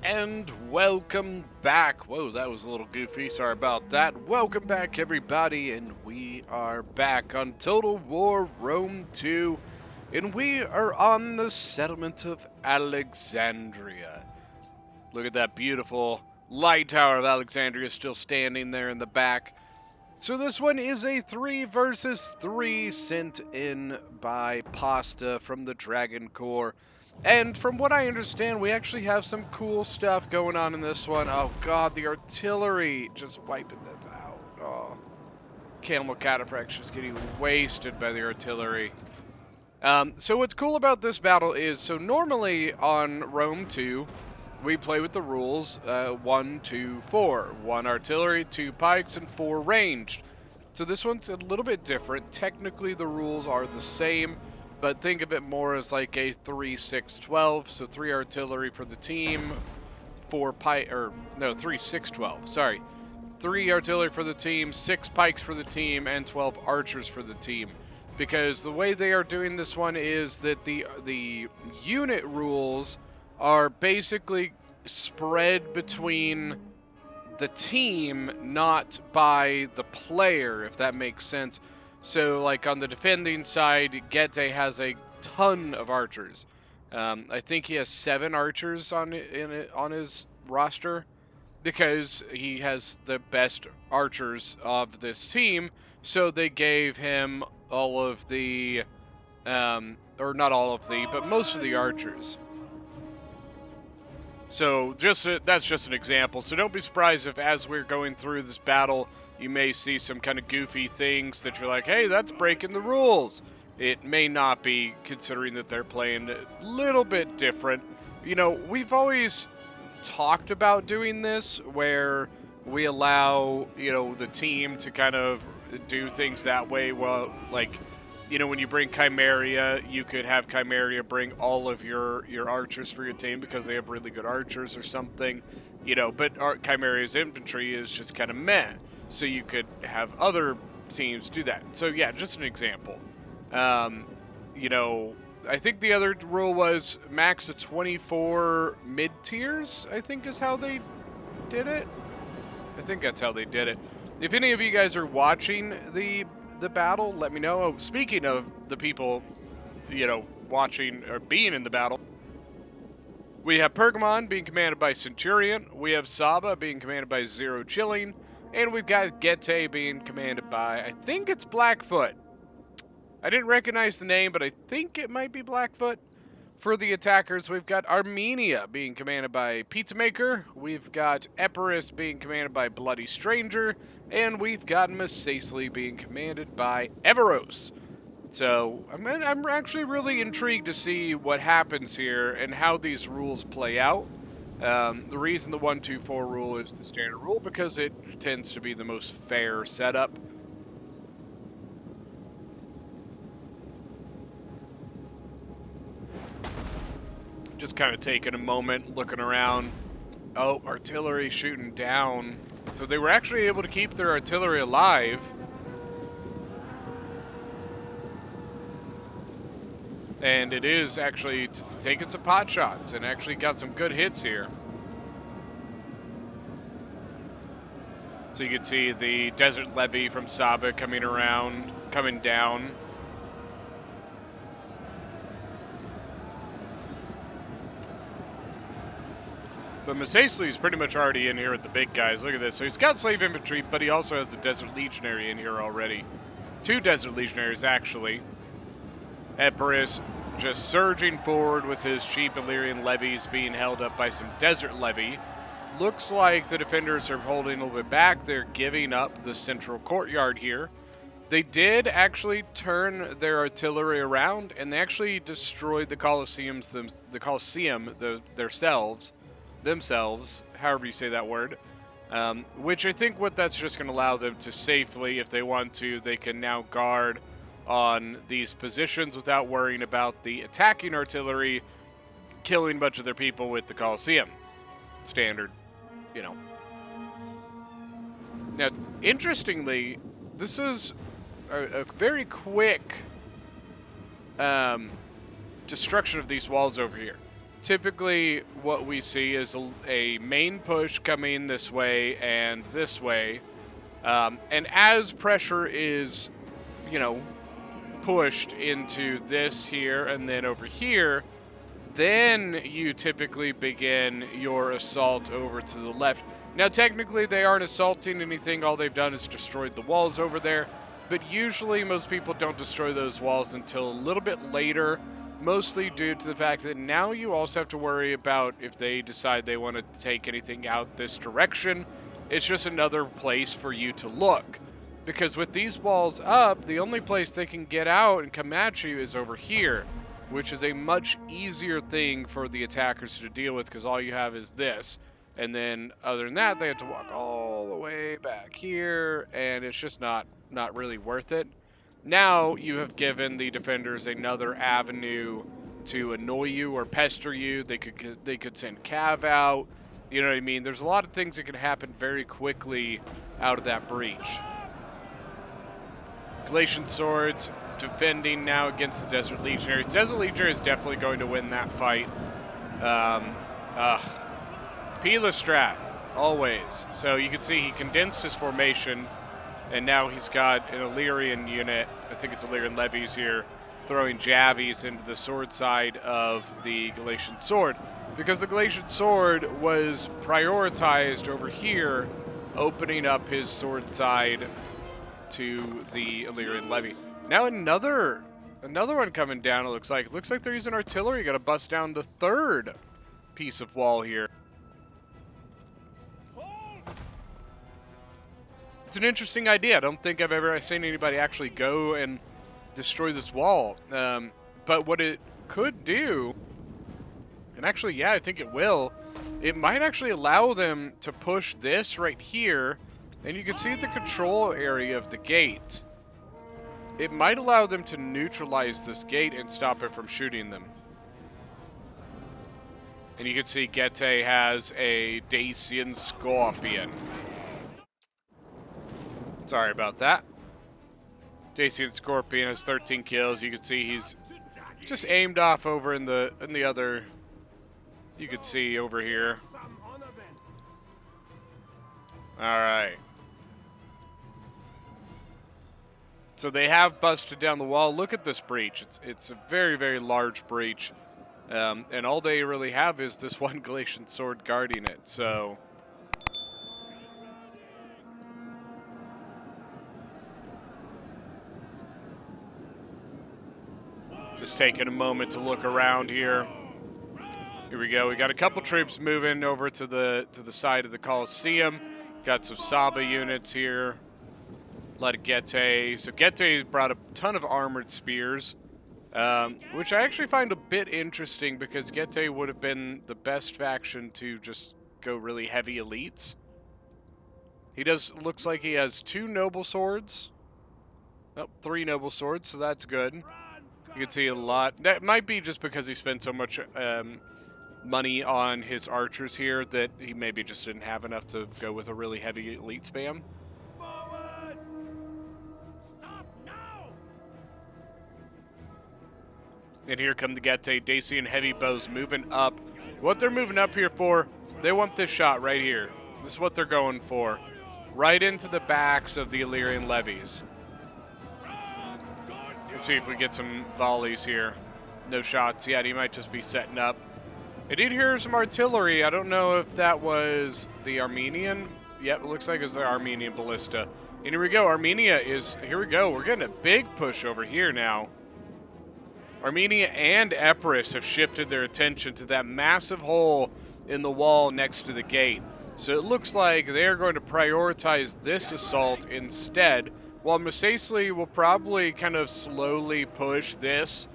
And welcome back. Whoa, that was a little goofy. Sorry about that. Welcome back, everybody, and we are back on Total War Rome 2, and we are on the settlement of Alexandria. Look at that beautiful light tower of Alexandria still standing there in the back. So this one is a 3 versus 3 sent in by Pasta from the Dragon Corps. And from what I understand, we actually have some cool stuff going on in this one. Oh god, the artillery, just wiping this out. Oh, Camel Cataphracts just getting wasted by the artillery. So what's cool about this battle is, so normally on Rome 2, we play with the rules 1, 2, 4. 1 artillery, 2 pikes, and 4 ranged. So this one's a little bit different. Technically the rules are the same, but think of it more as like a 3, 6, 12. So 3 artillery for the team, 4 pike, or no, 3, 6, 12. Sorry. 3 artillery for the team, 6 pikes for the team, and 12 archers for the team. Because the way they are doing this one is that the unit rules are basically spread between the team, not by the player, if that makes sense. So, like on the defending side, Gete has a ton of archers. I think he has 7 archers on his roster because he has the best archers of this team. So they gave him all of the, or not all of the, but most of the archers. So that's just an example. So don't be surprised if as we're going through this battle, you may see some kind of goofy things that you're like, hey, that's breaking the rules. It may not be, considering that they're playing a little bit different. You know, we've always talked about doing this where we allow, you know, the team to kind of do things that way. Well, like, you know, when you bring Chimeria, you could have Chimeria bring all of your archers for your team because they have really good archers or something, you know, but Chimeria's infantry is just kind of meh. So you could have other teams do that. So yeah, just an example. You know, I think the other rule was max of 24 mid-tiers, I think is how they did it. I think that's how they did it. If any of you guys are watching the battle, let me know. Oh, speaking of the people, you know, watching or being in the battle, we have Pergamon being commanded by Centurion, we have Saba being commanded by Zero Chilling, and we've got Gete being commanded by, I think it's Blackfoot. I didn't recognize the name, but I think it might be Blackfoot. For the attackers, we've got Armenia being commanded by Pizzamaker, we've got Epirus being commanded by Bloody Stranger, and we've got Methodical being commanded by Everos. So, I'm actually really intrigued to see what happens here and how these rules play out. The reason the 1, 2, 4 rule is the standard rule, because it tends to be the most fair setup. Just kind of taking a moment, looking around. Oh, artillery shooting down. So they were actually able to keep their artillery alive. And it is actually taking some pot shots and actually got some good hits here. So you can see the Desert Levy from Saba coming down. But Methodical is pretty much already in here with the big guys. Look at this. So he's got slave infantry, but he also has the Desert Legionary in here already. 2 Desert Legionaries, actually. Epirus just surging forward with his cheap Illyrian levies being held up by some Desert Levy. Looks like the defenders are holding a little bit back. They're giving up the central courtyard here. They did actually turn their artillery around, and they actually destroyed the Colosseum themselves, however you say that word, which I think what that's just going to allow them to safely, if they want to, they can now guard on these positions without worrying about the attacking artillery killing a bunch of their people with the Colosseum. Standard, you know. Now, interestingly, this is a very quick destruction of these walls over here. typically what we see is a main push coming this way and this way. And as pressure is, you know, pushed into this here and then over here, then you typically begin your assault over to the left. Now, technically, they aren't assaulting anything. All they've done is destroyed the walls over there. But usually, most people don't destroy those walls until a little bit later, mostly due to the fact that now you also have to worry about if they decide they want to take anything out this direction. It's just another place for you to look. Because with these walls up, the only place they can get out and come at you is over here, which is a much easier thing for the attackers to deal with because all you have is this. And then other than that, they have to walk all the way back here, and it's just not really worth it. Now you have given the defenders another avenue to annoy you or pester you. They could send Cav out. You know what I mean? There's a lot of things that can happen very quickly out of that breach. Galatian Swords defending now against the Desert Legionaries. Desert Legionary is definitely going to win that fight. Pelastrat, always. So you can see he condensed his formation, and now he's got an Illyrian unit, I think it's Illyrian levies here, throwing javies into the sword side of the Galatian Sword. Because the Galatian Sword was prioritized over here, opening up his sword side to the Illyrian levy. Now another one coming down, it looks like. It looks like they're using artillery. Got to bust down the third piece of wall here. It's an interesting idea. I don't think I've ever seen anybody actually go and destroy this wall. But what it could do, and actually, yeah, I think it will, it might actually allow them to push this right here, and you can see the control area of the gate. It might allow them to neutralize this gate and stop it from shooting them. And you can see Gete has a Dacian Scorpion. Sorry about that. Dacian Scorpion has 13 kills. You can see he's just aimed off over in the other. You can see over here. All right. So they have busted down the wall. Look at this breach. It's a very, very large breach. And all they really have is this one Galatian sword guarding it. So just taking a moment to look around here. Here we go. We got a couple troops moving over to the side of the Colosseum. Got some Saba units here. A lot of Gete. So Gete brought a ton of armored spears, which I actually find a bit interesting because Gete would have been the best faction to just go really heavy elites. He looks like he has 2 noble swords. Oh, 3 noble swords, so that's good. You can see a lot. That might be just because he spent so much money on his archers here that he maybe just didn't have enough to go with a really heavy elite spam. And here come the Gete Dacian heavy bows moving up. What they're moving up here for, they want this shot right here. This is what they're going for. Right into the backs of the Illyrian levies. Let's see if we get some volleys here. No shots yet. He might just be setting up. I did hear some artillery. I don't know if that was the Armenian. Yep, it looks like it's the Armenian ballista. And here we go. Armenia is... Here we go. We're getting a big push over here now. Armenia and Epirus have shifted their attention to that massive hole in the wall next to the gate. So it looks like they're going to prioritize this assault instead, while Methodical will probably kind of slowly push this.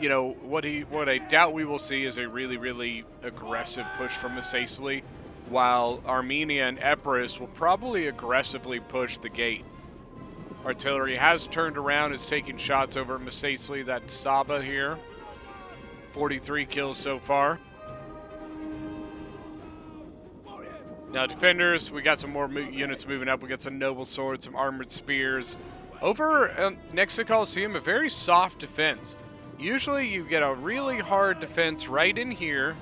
You know, what I doubt we will see is a really, really aggressive push from Methodical, while Armenia and Epirus will probably aggressively push the gate. Artillery has turned around, is taking shots over at Methodical. That's Saba here. 43 kills so far. Now, defenders, we got some more units moving up. We got some noble swords, some armored spears. Over next to Colosseum, a very soft defense. Usually you get a really hard defense right in here,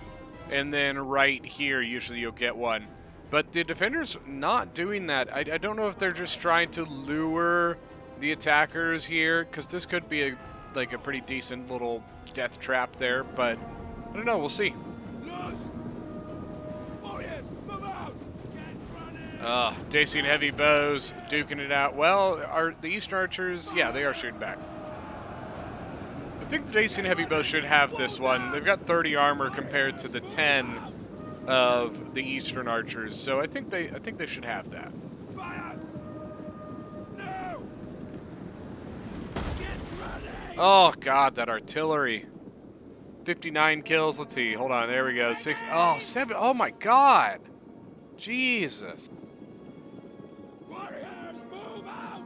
and then right here, usually you'll get one. But the defender's not doing that. I don't know if they're just trying to lure the attackers here, because this could be like a pretty decent little death trap there, but I don't know, we'll see. Dacian heavy bows duking it out. Well, are the Eastern archers? Yeah, they are shooting back. I think the Dacian heavy bows should have this one. They've got 30 armor compared to the 10 of the Eastern archers, so I think they should have that. Oh God, that artillery. 59 kills. Let's see. Hold on. There we go. 6. Oh, 7. Oh my God. Jesus. Warriors, move out!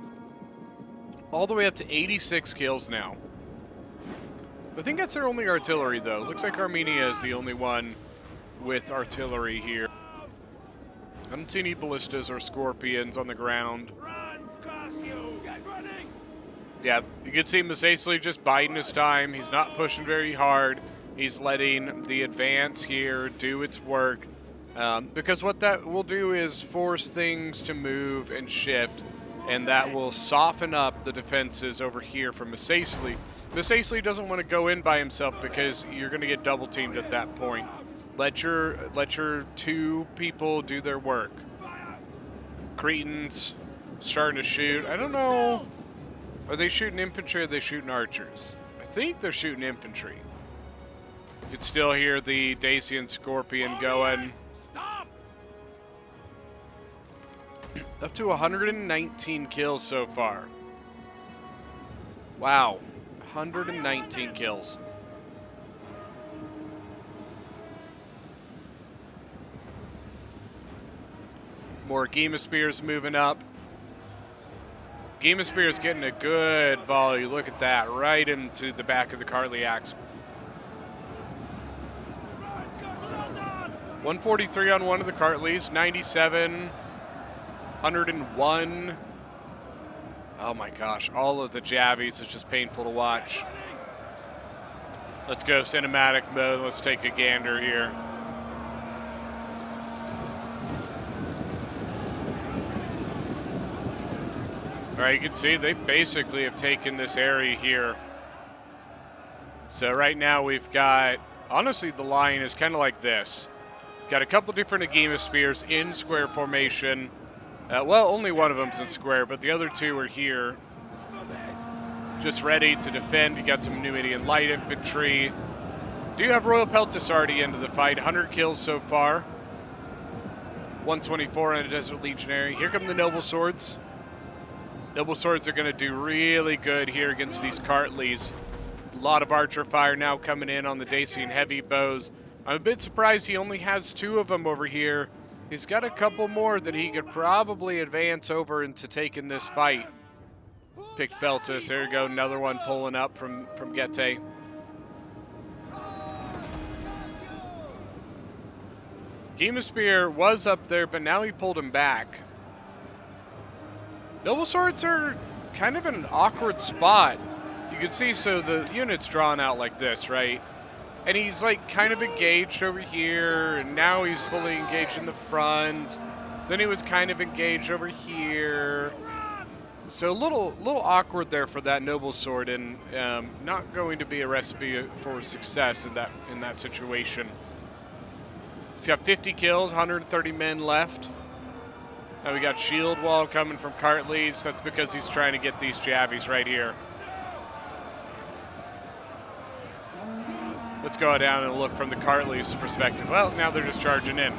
All the way up to 86 kills now. I think that's their only artillery, though. Looks like Armenia is the only one with artillery here. I don't see any ballistas or scorpions on the ground. Run, curse you! Get running! Yeah, you can see Methodical just biding his time. He's not pushing very hard. He's letting the advance here do its work. Because what that will do is force things to move and shift, and that will soften up the defenses over here from Methodical. Methodical doesn't want to go in by himself because you're going to get double teamed at that point. Let your two people do their work. Cretans starting to shoot. I don't know. Are they shooting infantry or are they shooting archers? I think they're shooting infantry. You can still hear the Dacian Scorpion going. Stop! Up to 119 kills so far. Wow. 119 kills. More Gema Spears moving up. Gema Spears getting a good volley. Look at that. Right into the back of the Cartly Axe. 143 on one of the Cartlys. 97. 101. Oh my gosh. All of the Javies is just painful to watch. Let's go cinematic mode. Let's take a gander here. All right, you can see they basically have taken this area here. So right now we've got, honestly, the line is kind of like this. Got a couple different Agema Spears in square formation. Well, only one of them's in square, but the other two are here. Just ready to defend. You got some Numidian light infantry. Do have Royal Peltis already into the fight. 100 kills so far. 124 on a Desert Legionary. Here come the Noble Swords. Noble Swords are going to do really good here against these Cartlys. A lot of archer fire now coming in on the Dacian heavy bows. I'm a bit surprised he only has 2 of them over here. He's got a couple more that he could probably advance over into taking this fight. Picked Peltis. There you go. Another one pulling up from Gete. Gema Spear was up there, but now he pulled him back. Noble Swords are kind of in an awkward spot. You can see, so the unit's drawn out like this, right? And he's like kind of engaged over here, and now he's fully engaged in the front. Then he was kind of engaged over here. So a little awkward there for that Noble Sword, and not going to be a recipe for success in that situation. He's got 50 kills, 130 men left. Now we got shield wall coming from Cartlys. That's because he's trying to get these Javies right here. Let's go down and look from the Cartlys perspective. Well, now they're just charging in.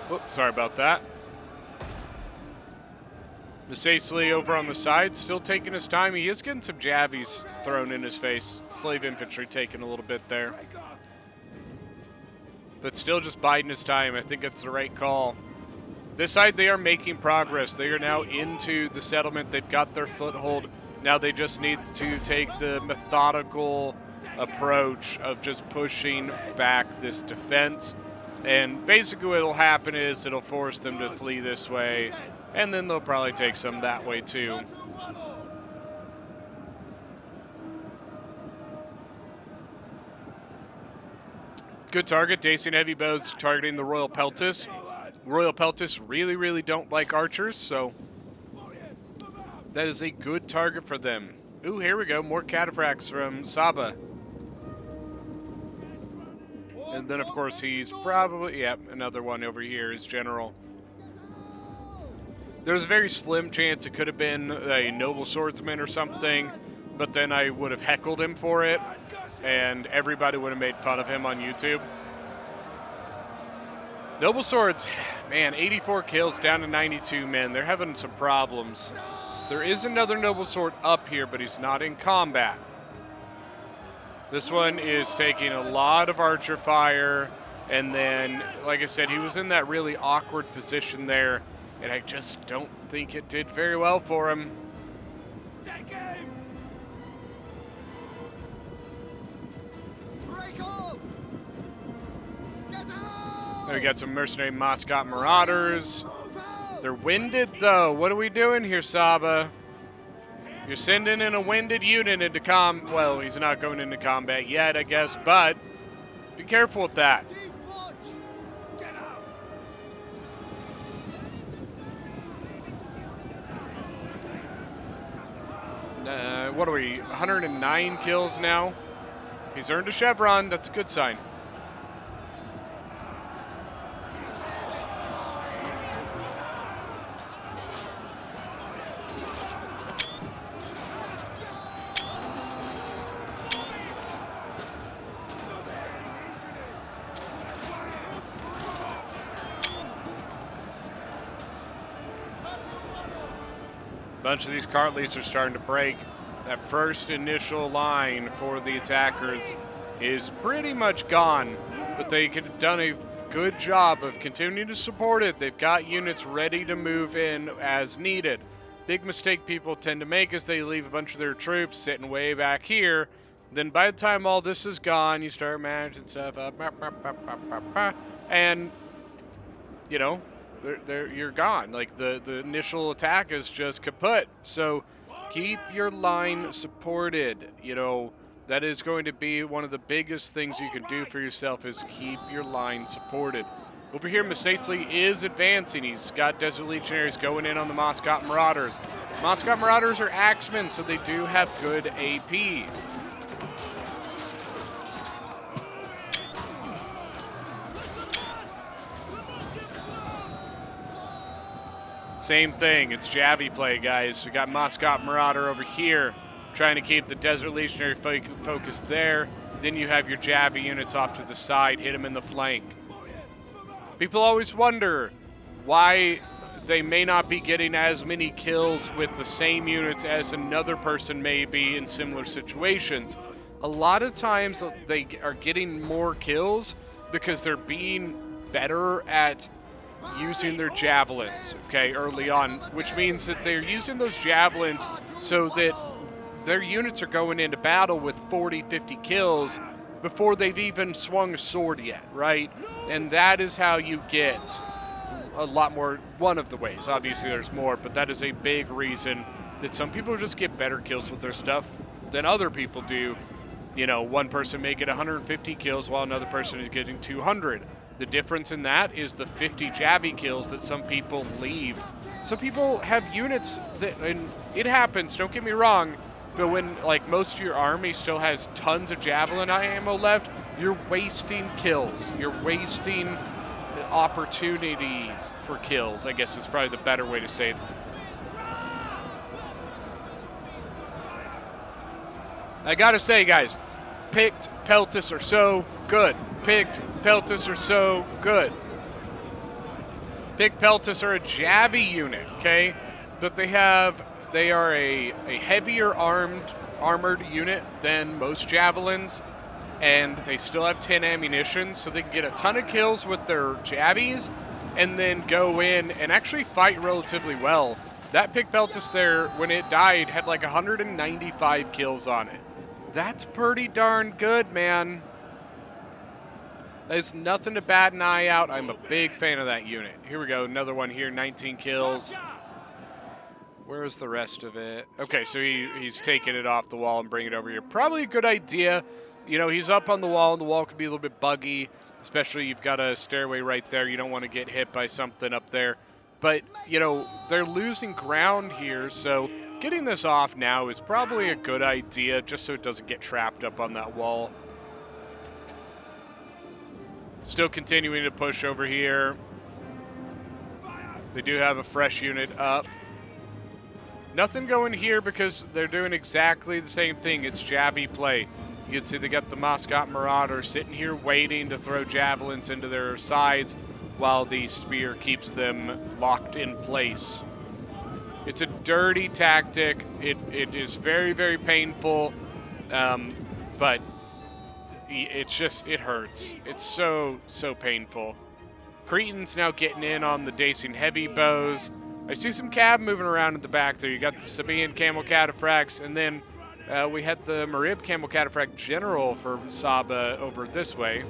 Whoops, sorry about that. Methodical over on the side, still taking his time. He is getting some Javies thrown in his face. Slave infantry taking a little bit there. But still just biding his time. I think it's the right call. This side, they are making progress. They are now into the settlement. They've got their foothold. Now they just need to take the methodical approach of just pushing back this defense. And basically what'll happen is it'll force them to flee this way, and then they'll probably take some that way too. Good target. Dacian heavy bows targeting the Royal Peltis. Royal Peltis really, really don't like archers, so that is a good target for them. Ooh, here we go. More cataphracts from Saba. And then, of course, he's probably... Yep, another one over here is General. There's a very slim chance it could have been a noble swordsman or something, but then I would have heckled him for it, and everybody would have made fun of him on YouTube. Noble swords, man, 84 kills down to 92 men. They're having some problems. There is another noble sword up here, but he's not in combat. This one is taking a lot of archer fire, and then, like I said, he was in that really awkward position there, and I just don't think it did very well for him. We got some mercenary Moscot Marauders. They're winded, though. What are we doing here, Saba? You're sending in a winded unit into well, he's not going into combat yet, I guess, but be careful with that. What are we, 109 kills now? He's earned a chevron. That's a good sign. Bunch of these cartleys are starting to break. That first initial line for the attackers is pretty much gone, but they could have done a good job of continuing to support it. They've got units ready to move in as needed. Big mistake people tend to make is they leave a bunch of their troops sitting way back here. Then by the time all this is gone, you start managing stuff up, and you know, you're gone. Like the initial attack is just kaput. So keep your line supported. You know, that is going to be one of the biggest things you can do for yourself is keep your line supported. Over here, Methodical is advancing. He's got Desert Legionaries going in on the Moscot Marauders. Moscot Marauders are axemen, so they do have good AP. Same thing, it's Javi play, guys. We got Moscot Marauder over here, trying to keep the Desert Legionary focus there. Then you have your Javi units off to the side, hit them in the flank. People always wonder why they may not be getting as many kills with the same units as another person may be in similar situations. A lot of times they are getting more kills because they're being better at using their javelins, okay, early on, which means that they're using those javelins so that their units are going into battle with 40, 50 kills before they've even swung a sword yet, right? And that is how you get a lot more, one of the ways. Obviously there's more, but that is a big reason that some people just get better kills with their stuff than other people do. You know, one person may get 150 kills while another person is getting 200. The difference in that is the 50 Javi kills that some people leave. Some people have units that, and it happens, don't get me wrong, but when like most of your army still has tons of javelin ammo left, you're wasting kills. You're wasting opportunities for kills, I guess is probably the better way to say it. I gotta say, guys, picked Peltis are so good. Picked Peltis are so good. Picked Peltis are a Javi unit, okay? But they are a heavier armored unit than most javelins, and they still have 10 ammunition, so they can get a ton of kills with their Javies and then go in and actually fight relatively well. That Picked Peltis there, when it died, had like 195 kills on it. That's pretty darn good, man. There's nothing to bat an eye out. I'm a big fan of that unit. Here we go, another one here, 19 kills. Where's the rest of it? Okay, so he's taking it off the wall and bringing it over here. Probably a good idea. You know, he's up on the wall, and the wall could be a little bit buggy, especially you've got a stairway right there. You don't want to get hit by something up there. But, you know, they're losing ground here, so getting this off now is probably a good idea, just so it doesn't get trapped up on that wall. Still continuing to push over here. They do have a fresh unit up. Nothing going here because they're doing exactly the same thing. It's jabby play. You can see they got the Moscot Marauder sitting here waiting to throw javelins into their sides while the spear keeps them locked in place. It's a dirty tactic. It is very, very painful, but it hurts. It's so painful. Cretan's now getting in on the Dacian heavy bows. I see some cab moving around in the back there. You got the Sabaean camel cataphracts, and then we had the Marib camel cataphract general for Saba over this way.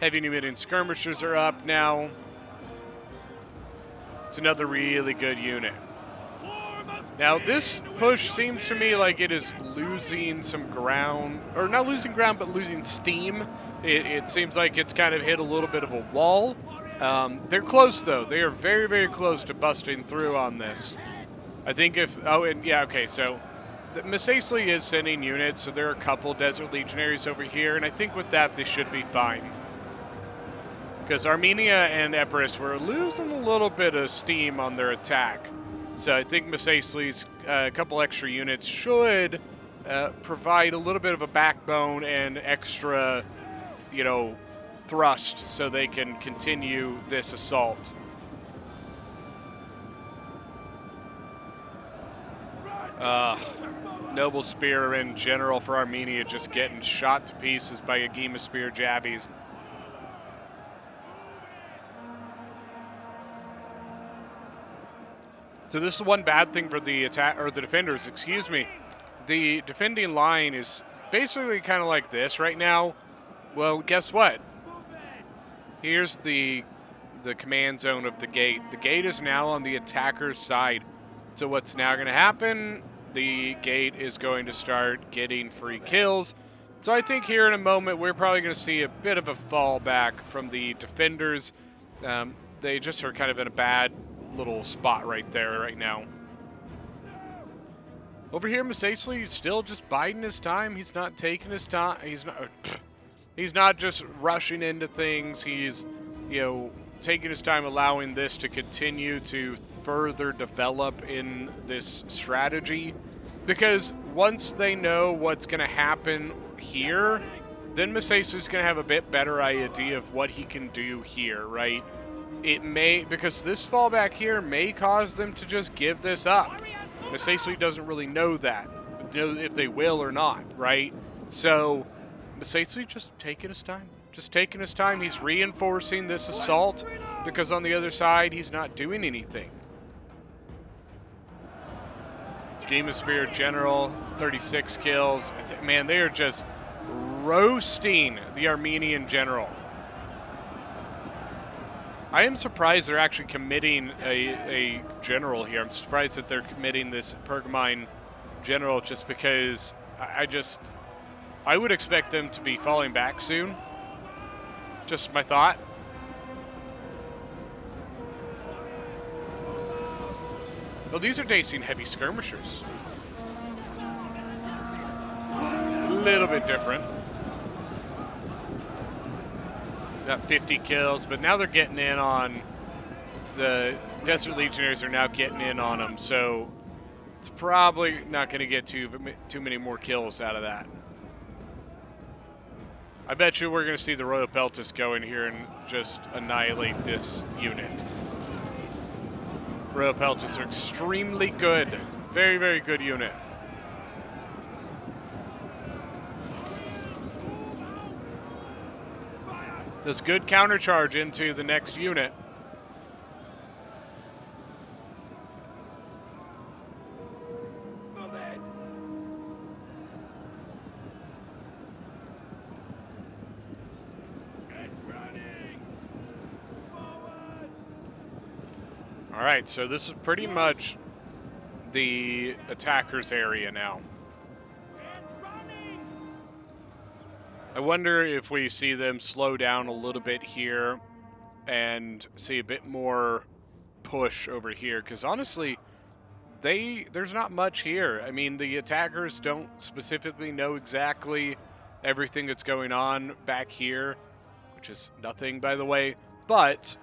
Heavy Numidian skirmishers are up now. It's another really good unit. Now this push seems to me like it is losing some ground, or not losing ground, but losing steam. It seems like it's kind of hit a little bit of a wall. They're close though. They are very, very close to busting through on this. I think if, so Misasli is sending units, so there are a couple Desert Legionaries over here, and I think with that they should be fine. Because Armenia and Epirus were losing a little bit of steam on their attack. So I think Misasli's couple extra units should provide a little bit of a backbone and extra, you know, thrust so they can continue this assault. Noble Spear in general for Armenia just getting shot to pieces by Agema Spear Jabbies. So this is one bad thing for the attack, or the defenders, excuse me. The defending line is basically kind of like this right now. Well, guess what? Here's the command zone of the gate. The gate is now on the attacker's side. So what's now going to happen? The gate is going to start getting free kills. So I think here in a moment we're probably going to see a bit of a fallback from the defenders. They just are kind of in a bad little spot right there right now. Over here, Misasli still just biding his time. He's not taking his time. He's not just rushing into things. He's, you know, taking his time, allowing this to continue to further develop in this strategy. Because once they know what's going to happen here, then Misasli's going to have a bit better idea of what he can do here, right? It may, because this fallback here may cause them to just give this up. Misasli doesn't really know that, if they will or not, right? So Misasli just taking his time. Just taking his time. He's reinforcing this assault because on the other side, he's not doing anything. Agema Spear General, 36 kills. Man, they are just roasting the Armenian general. I am surprised they're actually committing a general here. I'm surprised that they're committing this Pergamine general just because I would expect them to be falling back soon. Just my thought. Oh, these are Dacian heavy skirmishers. A little bit different. Got 50 kills, but now they're getting in on the Desert Legionaries are now getting in on them, so it's probably not going to get too many more kills out of that. I bet you we're going to see the Royal Peltis go in here and just annihilate this unit. Royal Peltis are extremely good. Very, very good unit. Does good countercharge into the next unit. Alright, so this is pretty much the attacker's area now. I wonder if we see them slow down a little bit here and see a bit more push over here, because honestly, there's not much here. I mean, the attackers don't specifically know exactly everything that's going on back here, which is nothing, by the way, but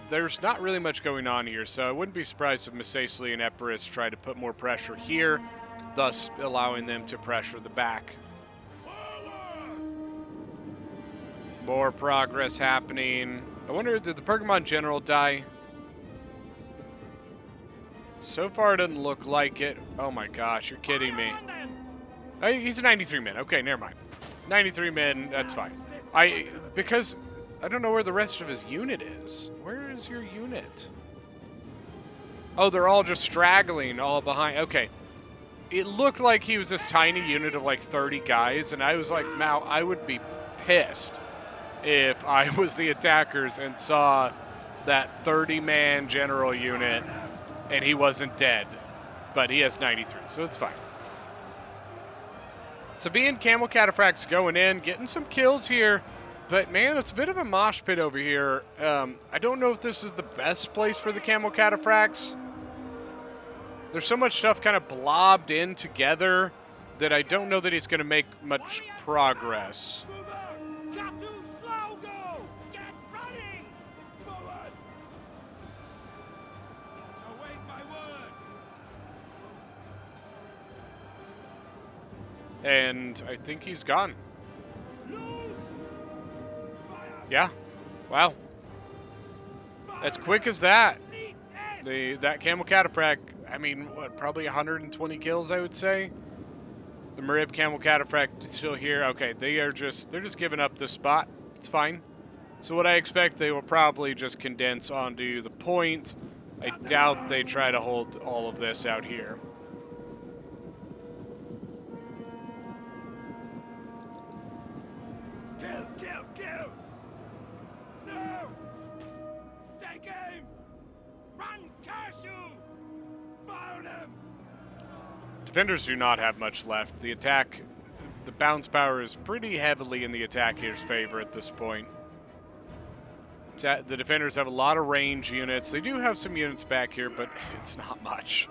there's not really much going on here, so I wouldn't be surprised if Methodical and Epirus try to put more pressure here, thus allowing them to pressure the back. More progress happening. I wonder, did the Pergamon General die? So far, it doesn't look like it. Oh my gosh, you're kidding me. He's a 93 men. Okay, never mind. 93 men, that's fine. Because I don't know where the rest of his unit is. Where is your unit? Oh, they're all just straggling all behind. Okay. It looked like he was this tiny unit of like 30 guys, and I was like, Mao, I would be pissed if I was the attackers and saw that 30-man general unit and he wasn't dead. But he has 93, so it's fine. Sabine Camel Cataphracts going in, getting some kills here. But man, it's a bit of a mosh pit over here. I don't know if this is the best place for the Camel Cataphracts. There's so much stuff kind of blobbed in together that I don't know that he's going to make much progress. And I think he's gone. Yeah. Wow. As quick as that. That Camel Cataphract, I mean, what, probably 120 kills, I would say. The Marib Camel Cataphract is still here. Okay, they're just giving up this spot. It's fine. So what I expect, they will probably just condense onto the point. I doubt they try to hold all of this out here. Kill! No! Take aim! Run, curse you! Fire them! Defenders do not have much left. The bounce power is pretty heavily in the attacker's favor at this point. The defenders have a lot of range units. They do have some units back here, but it's not much.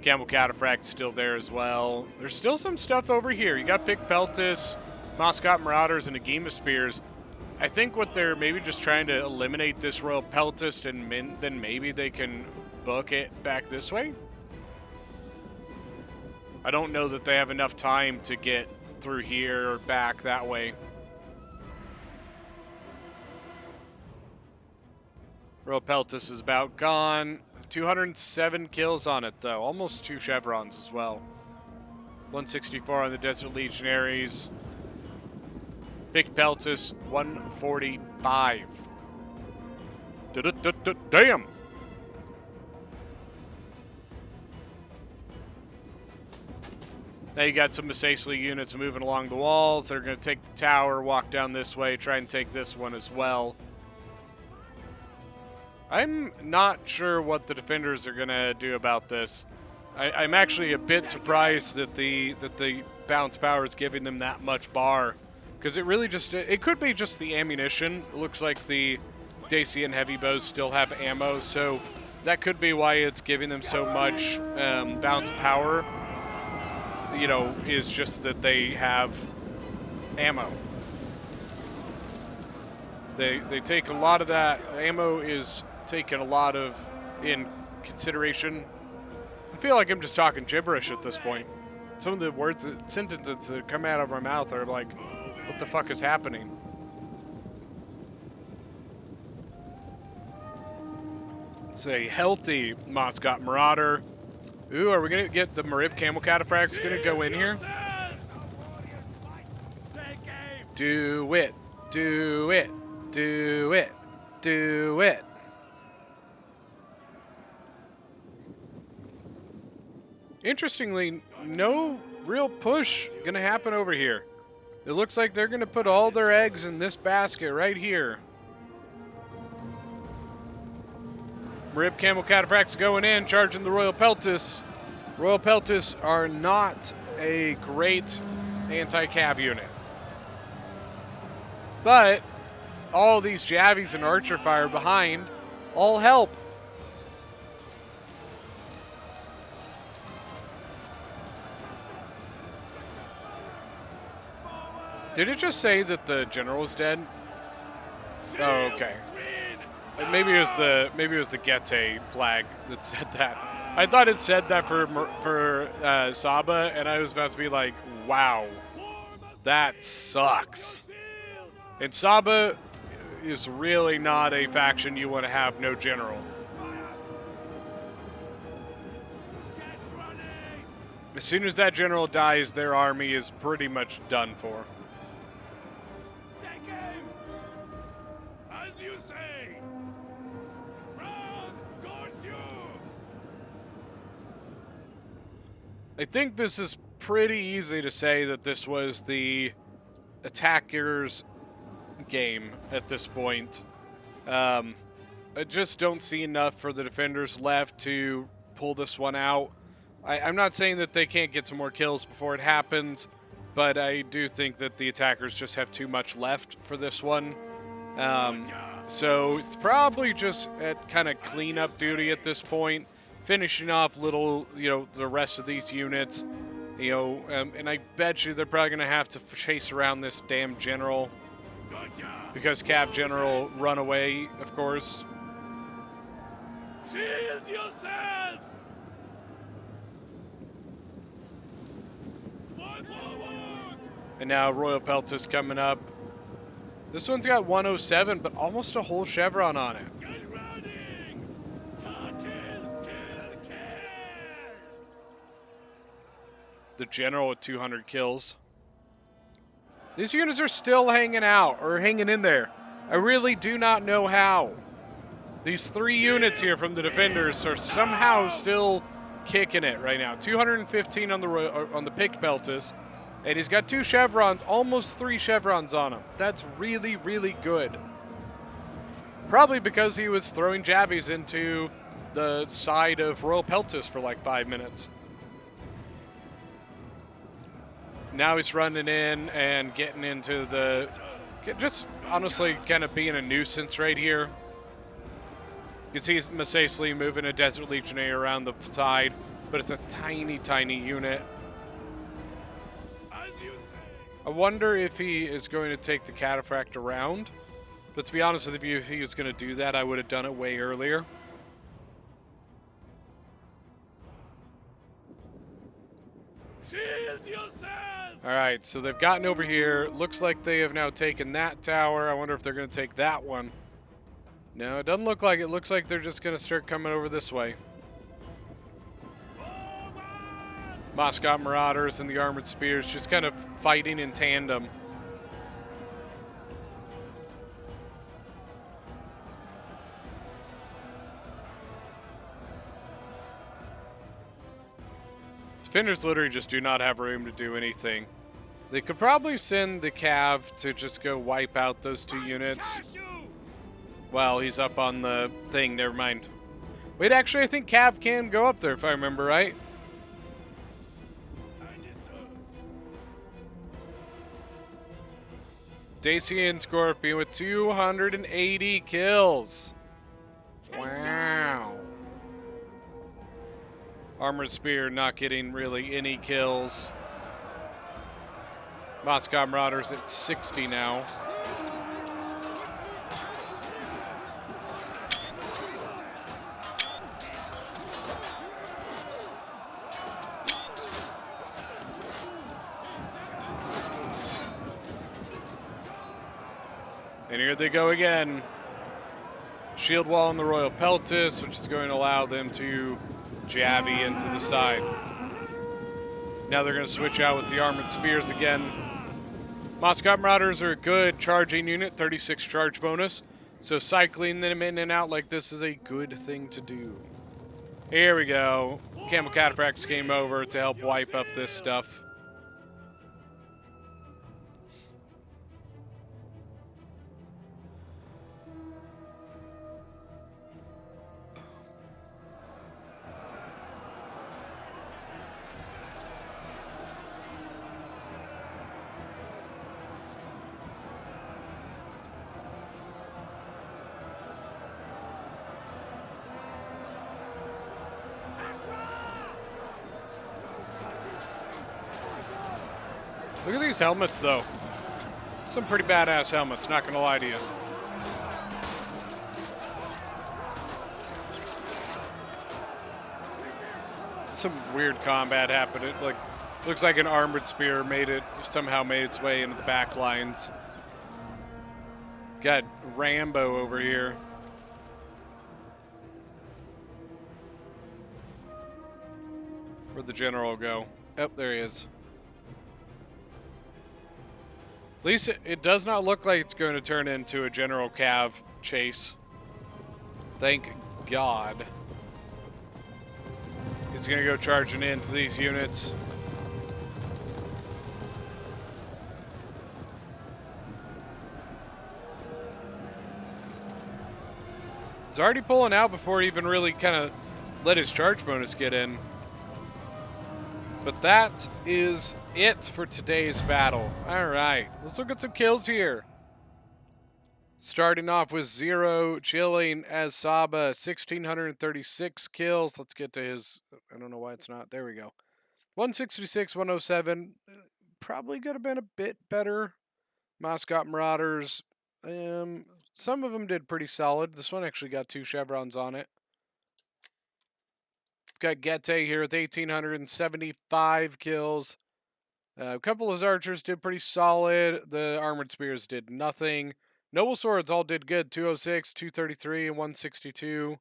Camel Cataphract's still there as well. There's still some stuff over here. You got Big Peltis, Moscot Marauders, and Agema Spears. I think what they're maybe just trying to eliminate this Royal Peltist, and then maybe they can book it back this way. I don't know that they have enough time to get through here or back that way. Royal Peltis is about gone. 207 kills on it, though. Almost 2 chevrons as well. 164 on the Desert Legionaries. Big Peltis, 145. Damn! Now you got some Methodical units moving along the walls. They're going to take the tower, walk down this way, try and take this one as well. I'm not sure what the defenders are going to do about this. I'm actually a bit surprised that the bounce power is giving them that much bar. Because it really just, it could be just the ammunition. It looks like the Dacian heavy bows still have ammo, so that could be why it's giving them so much bounce power. You know, is just that they have ammo. They take a lot of that. Ammo is taken a lot of in consideration. I feel like I'm just talking gibberish at this point. Some of the words, sentences that come out of our mouth are like, what the fuck is happening? It's a healthy Moscot Marauder. Ooh, are we going to get the Marib Camel Cataphracts going to go in here? Do it. Do it. Do it. Do it. Interestingly, no real push going to happen over here. It looks like they're going to put all their eggs in this basket right here. Rip Camel Cataphracts going in, charging the Royal Peltis. Royal Peltis are not a great anti-cav unit. But all these Javies and Archer Fire behind all help. Did it just say that the general is dead? Oh, okay. Maybe it was the Gete flag that said that. I thought it said that for Saba, and I was about to be like, wow, that sucks. And Saba is really not a faction you want to have no general. As soon as that general dies, their army is pretty much done for. As you say. Run, Gorshu! I think this is pretty easy to say that this was the attackers' game at this point. I just don't see enough for the defenders left to pull this one out. I'm not saying that they can't get some more kills before it happens, but I do think that the attackers just have too much left for this one. So it's probably just at kind of cleanup duty at this point, finishing off little, the rest of these units, and I bet you they're probably going to have to chase around this damn general because Cav General run away, of course. Shield yourselves! And now Royal Peltis coming up. This one's got 107, but almost a whole chevron on it. Get running! Kill! The general with 200 kills. These units are still hanging out, or hanging in there. I really do not know how. These 3 units here from the defenders are somehow still kicking it right now. 215 on the picked Peltis. And he's got 2 chevrons, almost 3 chevrons on him. That's really, really good. Probably because he was throwing Javies into the side of Royal Peltis for like 5 minutes. Now he's running in and getting into the... just honestly kind of being a nuisance right here. You can see Masasli moving a Desert Legionnaire around the side, but it's a tiny, tiny unit. I wonder if he is going to take the Cataphract around. But to be honest with you, if he was going to do that, I would have done it way earlier. Shield yourselves! Alright, so they've gotten over here. Looks like they have now taken that tower. I wonder if they're going to take that one. No, it doesn't look like it. Looks like they're just going to start coming over this way. Moscow Marauders and the Armored Spears just kind of fighting in tandem. Defenders literally just do not have room to do anything. They could probably send the Cav to just go wipe out those 2 units. Well, he's up on the thing, never mind. Wait, actually, I think Cav can go up there if I remember right. Dacian Scorpion with 280 kills. Wow. Armored Spear not getting really any kills. Moscow Marauders at 60 now. And here they go again. Shield wall on the Royal Peltis, which is going to allow them to Javi into the side. Now they're going to switch out with the Armored Spears again. Moscow Marauders are a good charging unit, 36 charge bonus. So cycling them in and out like this is a good thing to do. Here we go. Camel Cataphracts came over to help wipe up this stuff. Look at these helmets, though. Some pretty badass helmets, not gonna lie to you. Some weird combat happened. It looks like an armored spear somehow made its way into the back lines. Got Rambo over here. Where'd the general go? Oh, there he is. At least it does not look like it's going to turn into a General Cav chase. Thank God. He's going to go charging into these units. He's already pulling out before he even really kind of let his charge bonus get in. But that is it for today's battle. Alright, let's look at some kills here. Starting off with 0, chilling as Saba, 1,636 kills. Let's get to his, I don't know why it's not, there we go. 166, 107, probably could have been a bit better. Mascot Marauders, some of them did pretty solid. This one actually got 2 chevrons on it. Got Gete here with 1,875 kills. A couple of his archers did pretty solid. The armored spears did nothing. Noble swords all did good. 206, 233, and 162.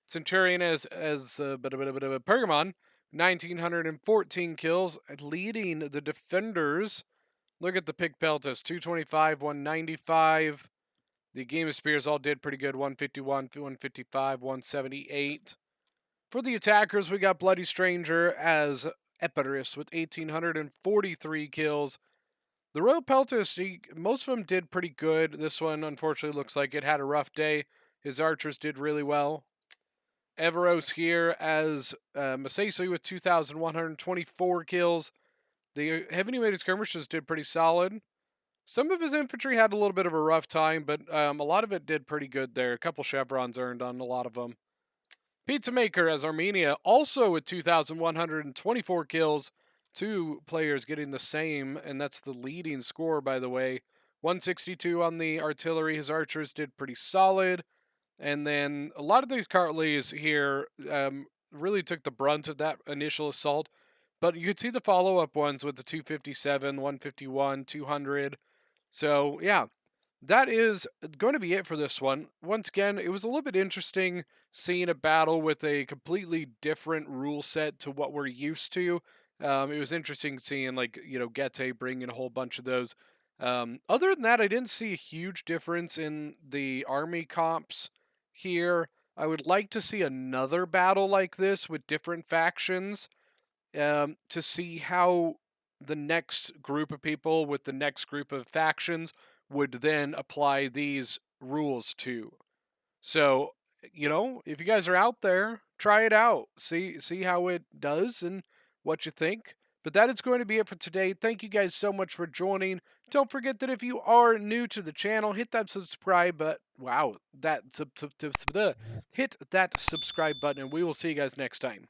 Centurion as Pergamon, 1,914 kills, leading the defenders. Look at the Pick Peltas, 225, 195. The Game of Spears all did pretty good. 151, 155, 178. For the attackers, we got Bloody Stranger as Epirus with 1,843 kills. The Royal Peltist, most of them did pretty good. This one, unfortunately, looks like it had a rough day. His archers did really well. Everos here as Masesi with 2,124 kills. The heavy animated skirmishers did pretty solid. Some of his infantry had a little bit of a rough time, but a lot of it did pretty good there. A couple chevrons earned on a lot of them. Pizza Maker as Armenia, also with 2,124 kills. 2 players getting the same, and that's the leading score, by the way. 162 on the artillery. His archers did pretty solid. And then a lot of these Cartleys here really took the brunt of that initial assault. But you could see the follow-up ones with the 257, 151, 200. So, yeah, that is going to be it for this one. Once again, it was a little bit interesting seeing a battle with a completely different rule set to what we're used to. It was interesting seeing, like, Gete bring in a whole bunch of those. Other than that, I didn't see a huge difference in the army comps here. I would like to see another battle like this with different factions to see how the next group of people with the next group of factions would then apply these rules to. So, if you guys are out there, try it out. See how it does and what you think. But that is going to be it for today. Thank you guys so much for joining. Don't forget that if you are new to the channel, hit that subscribe button. Wow, hit that subscribe button, and we will see you guys next time.